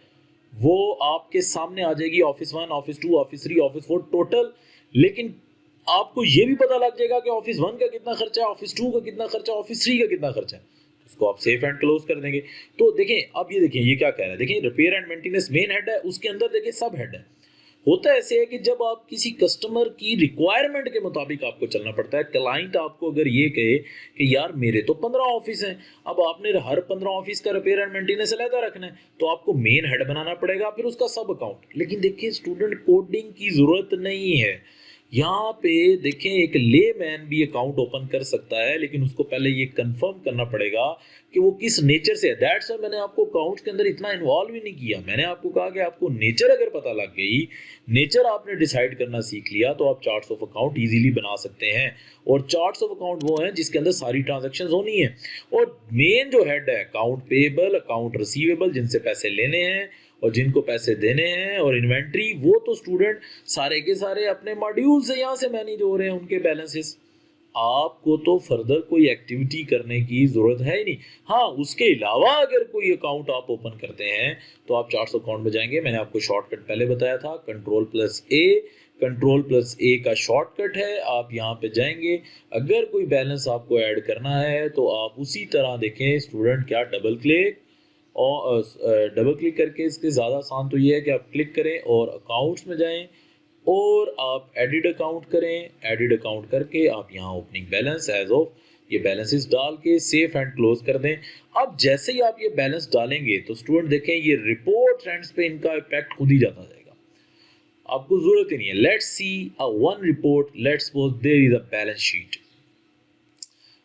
वो आपके सामने आ जाएगी, office 1, office 2, office 3, office 4 total. लेकिन आपको ये भी पता लग जाएगा कि ऑफिस 1 का कितना खर्चा है, ऑफिस 2 का कितना खर्चा है, ऑफिस 3 का कितना खर्चा है। इसको आप सेफ एंड क्लोज कर देंगे। तो देखें अब ये देखें ये क्या कह रहा है, देखें repair and maintenance main head है, उसके अंदर देखें सब हेड है। होता ऐसे है कि जब आप किसी कस्टमर की रिक्वायरमेंट के मुताबिक आपको चलना पड़ता है। क्लाइंट आपको अगर ये कहे कि यार मेरे तो 15 ऑफिस हैं, अब आपने हर 15 ऑफिस का रिपेयर एंड मेंटेनेंस अलग रखना है, तो आपको मेन हेड बनाना पड़ेगा, फिर उसका सब अकाउंट। लेकिन देखिए स्टूडेंट, कोडिंग की जरूरत नहीं है यहाँ पे। देखें एक लेमैन भी अकाउंट ओपन कर सकता है, लेकिन उसको पहले ये कंफर्म करना पड़ेगा कि वो किस नेचर से है। दैट्स व्हाई मैंने आपको अकाउंट्स के अंदर इतना इन्वॉल्व ही नहीं किया। मैंने आपको कहा कि आपको नेचर अगर पता लग गई, नेचर आपने डिसाइड करना सीख लिया, तो आप चार्ट्स ऑफ अकाउंट इजीली बना सकते हैं। और चार्ट्स ऑफ अकाउंट वो हैं जिसके अंदर सारी ट्रांजैक्शंस होनी है। और मेन जो हेड है अकाउंट पेएबल, अकाउंट रिसीवेबल, जिनसे पैसे लेने हैं और जिनको पैसे देने हैं, और इन्वेंट्री, वो तो स्टूडेंट सारे के सारे अपने मॉड्यूल से यहाँ से मैनेज हो रहे हैं, उनके बैलेंसेस। आपको तो फर्दर कोई एक्टिविटी करने की जरूरत है ही नहीं। हाँ, उसके अलावा अगर कोई अकाउंट आप ओपन करते हैं तो आप चार्ट्स अकाउंट में जाएंगे। मैंने आपको शॉर्टकट पहले बताया था, कंट्रोल+A। कंट्रोल+A का शॉर्टकट है, आप यहाँ पे जाएंगे। अगर कोई बैलेंस आपको ऐड करना है तो आप उसी तरह देखें स्टूडेंट, क्या डबल क्लिक और डबल क्लिक करके, इसके ज़्यादा आसान तो ये है कि आप क्लिक करें और अकाउंट्स में जाएं और आप एडिट अकाउंट करें। एडिट अकाउंट करके आप यहाँ ओपनिंग बैलेंस एज ऑफ ये बैलेंसेस डाल के सेफ एंड क्लोज कर दें। अब जैसे ही आप ये बैलेंस डालेंगे तो स्टूडेंट देखें ये रिपोर्ट ट्रेंड्स पे इनका इफेक्ट खुद ही जाता जाएगा, आपको जरूरत ही नहीं है। Let's see a one report, let's suppose there is a balance sheet.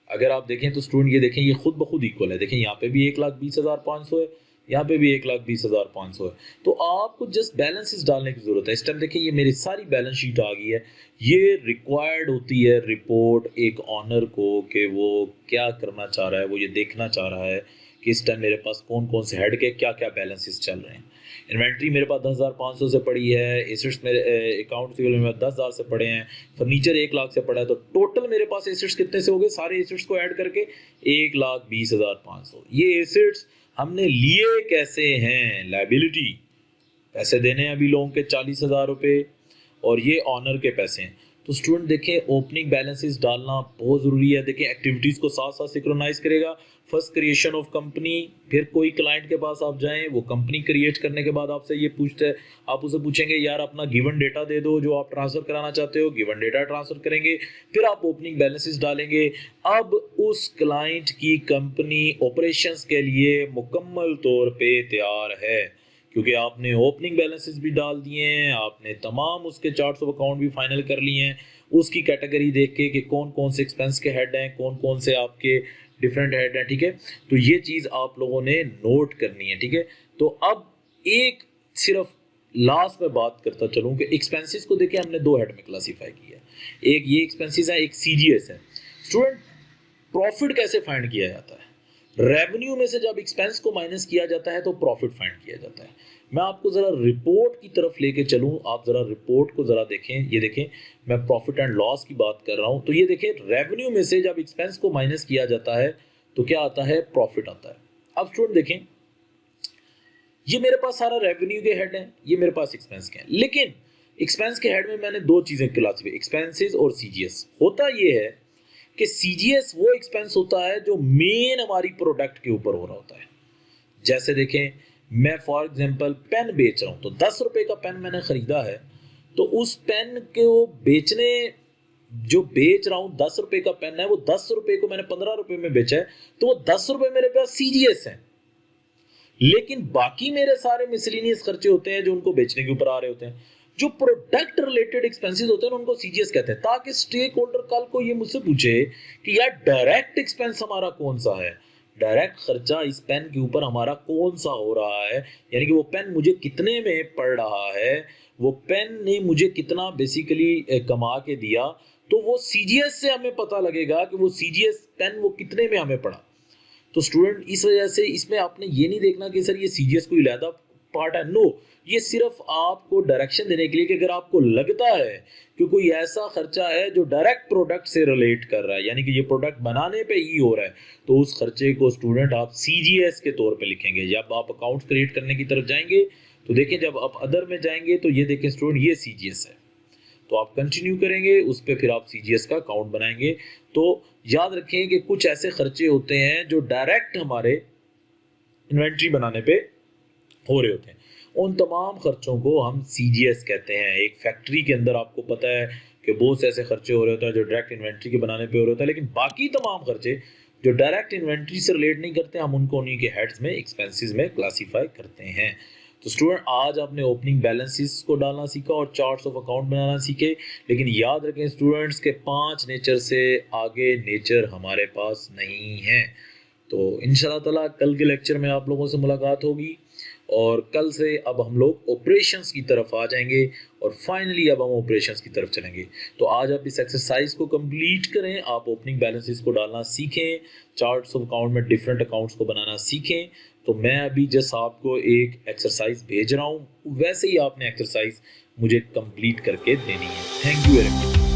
अगर आप देखें तो स्टूडेंट ये देखें ये खुद ब खुद इक्वल है। देखें यहाँ पे भी 1,20,500 है, यहाँ पे भी 1,20,500 है। तो आपको जस्ट बैलेंसेस डालने की जरूरत है। इस टाइम देखिए ये मेरी सारी बैलेंस शीट आ गई है। ये रिक्वायर्ड होती है रिपोर्ट एक ऑनर को कि वो क्या करना चाह रहा है, वो ये देखना चाह रहा है कि इस टाइम मेरे पास कौन कौन से हेड के क्या क्या बैलेंसेस चल रहे हैं। इन्वेंट्री मेरे पास 10,500 से पड़ी है, एसेट्स मेरे अकाउंट में 10,000 से पड़े हैं, फर्नीचर 1,00,000 से पड़ा है। तो टोटल मेरे पास एसेट्स कितने से हो गए, सारे एसेट्स को ऐड करके 1,20,500। ये एसेट्स हमने लिए कैसे हैं, लायबिलिटी, पैसे देने हैं अभी लोगों के 40,000 रुपये, और ये ऑनर के पैसे हैं। तो स्टूडेंट देखें ओपनिंग बैलेंसेस डालना बहुत ज़रूरी है। देखें एक्टिविटीज़ को साथ साथ सिंक्रोनाइज करेगा। फर्स्ट क्रिएशन ऑफ कंपनी, फिर कोई क्लाइंट के पास आप जाएं, वो कंपनी क्रिएट करने के बाद आपसे ये पूछते हैं, आप उसे पूछेंगे यार अपना गिवन डेटा दे दो जो आप ट्रांसफ़र कराना चाहते हो, गिवन डेटा ट्रांसफ़र करेंगे, फिर आप ओपनिंग बैलेंसेस डालेंगे। अब उस क्लाइंट की कंपनी ऑपरेशंस के लिए मुकम्मल तौर पे तैयार है, क्योंकि आपने ओपनिंग बैलेंसेस भी डाल दिए हैं, आपने तमाम उसके चार्ट्स ऑफ अकाउंट भी फाइनल कर लिए हैं, उसकी कैटेगरी देख के कि कौन कौन से एक्सपेंस के हेड हैं, कौन कौन से आपके डिफरेंट हेड हैं। ठीक है, तो ये चीज़ आप लोगों ने नोट करनी है। ठीक है, तो अब एक सिर्फ लास्ट में बात करता चलूँ कि एक्सपेंसेस को देखिए हमने दो हेड में क्लासीफाई किया है, एक ये एक्सपेंसेस है, एक CGS है। स्टूडेंट प्रॉफिट कैसे फाइंड किया जाता है, रेवेन्यू में से जब एक्सपेंस को माइनस किया जाता है तो प्रॉफिट फाइंड किया जाता है। मैं आपको ज़रा रिपोर्ट की तरफ लेके चलूँ, आप ज़रा रिपोर्ट को ज़रा देखें। ये देखें मैं प्रॉफिट एंड लॉस की बात कर रहा हूँ। तो ये देखें रेवेन्यू में से जब एक्सपेंस को माइनस किया जाता है तो क्या आता है, प्रॉफिट आता है। अब स्टूडेंट देखें ये मेरे पास सारा रेवेन्यू के हेड हैं, ये मेरे पास एक्सपेंस के हैं, लेकिन एक्सपेंस के हेड में मैंने दो चीज़ें क्लासिफाई, एक्सपेंसेस और CGS। होता ये है कि CGS वो एक्सपेंस होता है जो मेन हमारी प्रोडक्ट के ऊपर हो रहा होता है। जैसे देखें मैं फॉर एग्जांपल पेन बेच रहा हूँ, तो 10 रुपए का पेन मैंने ख़रीदा है, तो उस पेन को बेचने जो बेच रहा हूँ 10 रुपए का पेन है, वो 10 रुपए को मैंने 15 रुपए में बेचा है, तो वो 10 रुपए मेरे पास सीजीएस है। लेकिन बाकी मेरे सारे मिसलिनियस खर्चे होते हैं जो उनको बेचने के ऊपर आ रहे होते हैं, जो प्रोडक्ट रिलेटेड एक्सपेंसेस होते हैं उनको सीजीएस कहते हैं, ताकि स्टेक होल्डर कल को ये मुझसे पूछे कि यार डायरेक्ट एक्सपेंस हमारा कौन सा है, डायरेक्ट खर्चा इस पेन के ऊपर हमारा कौन सा हो रहा है, यानी कि वो पेन मुझे कितने में पड़ रहा है, वो पेन ने मुझे कितना बेसिकली कमा के दिया, तो वो सीजीएस से हमें पता लगेगा कि वो सीजीएस पेन वो कितने में हमें पड़ा। तो स्टूडेंट इस वजह से इसमें आपने ये नहीं देखना कि सर ये सीजीएस कोई अलहदा पार्ट है, नो, ये सिर्फ आपको डायरेक्शन देने के लिए कि अगर आपको लगता है कि कोई ऐसा खर्चा है जो डायरेक्ट प्रोडक्ट से रिलेट कर रहा है, यानी कि ये प्रोडक्ट बनाने पे ही हो रहा है, तो उस खर्चे को स्टूडेंट आप सीजीएस के तौर पे लिखेंगे। जब आप अकाउंट क्रिएट करने की तरफ जाएंगे तो देखें, जब आप अदर में जाएंगे तो ये देखें स्टूडेंट ये सीजीएस है, तो आप कंटिन्यू करेंगे उस पर, फिर आप सीजीएस का अकाउंट बनाएंगे। तो याद रखें कि कुछ ऐसे खर्चे होते हैं जो डायरेक्ट हमारे इन्वेंट्री बनाने पे हो रहे होते हैं, उन तमाम खर्चों को हम सीजीएस कहते हैं। एक फैक्ट्री के अंदर आपको पता है कि बहुत से ऐसे खर्चे हो रहे होते हैं जो डायरेक्ट इन्वेंट्री के बनाने पे हो रहे होते हैं, लेकिन बाकी तमाम खर्चे जो डायरेक्ट इन्वेंट्री से रिलेट नहीं करते, हम उनको उन्हीं के हेड्स में एक्सपेंसेस में क्लासीफाई करते हैं। तो स्टूडेंट आज आपने ओपनिंग बैलेंसेस को डालना सीखा और चार्ट्स ऑफ अकाउंट बनाना सीखे, लेकिन याद रखें स्टूडेंट्स के 5 नेचर से आगे नेचर हमारे पास नहीं है। तो इंशाल्लाह ताला कल के लेक्चर में आप लोगों से मुलाकात होगी और कल से अब हम लोग ऑपरेशंस की तरफ आ जाएंगे और फाइनली अब हम ऑपरेशंस की तरफ चलेंगे। तो आज आप इस एक्सरसाइज को कंप्लीट करें, आप ओपनिंग बैलेंसेस को डालना सीखें, चार्ट्स ऑफ अकाउंट में डिफरेंट अकाउंट्स को बनाना सीखें। तो मैं अभी जस्ट आपको एक एक्सरसाइज भेज रहा हूँ, वैसे ही आपने एक्सरसाइज मुझे कंप्लीट करके देनी है। Thank you very much.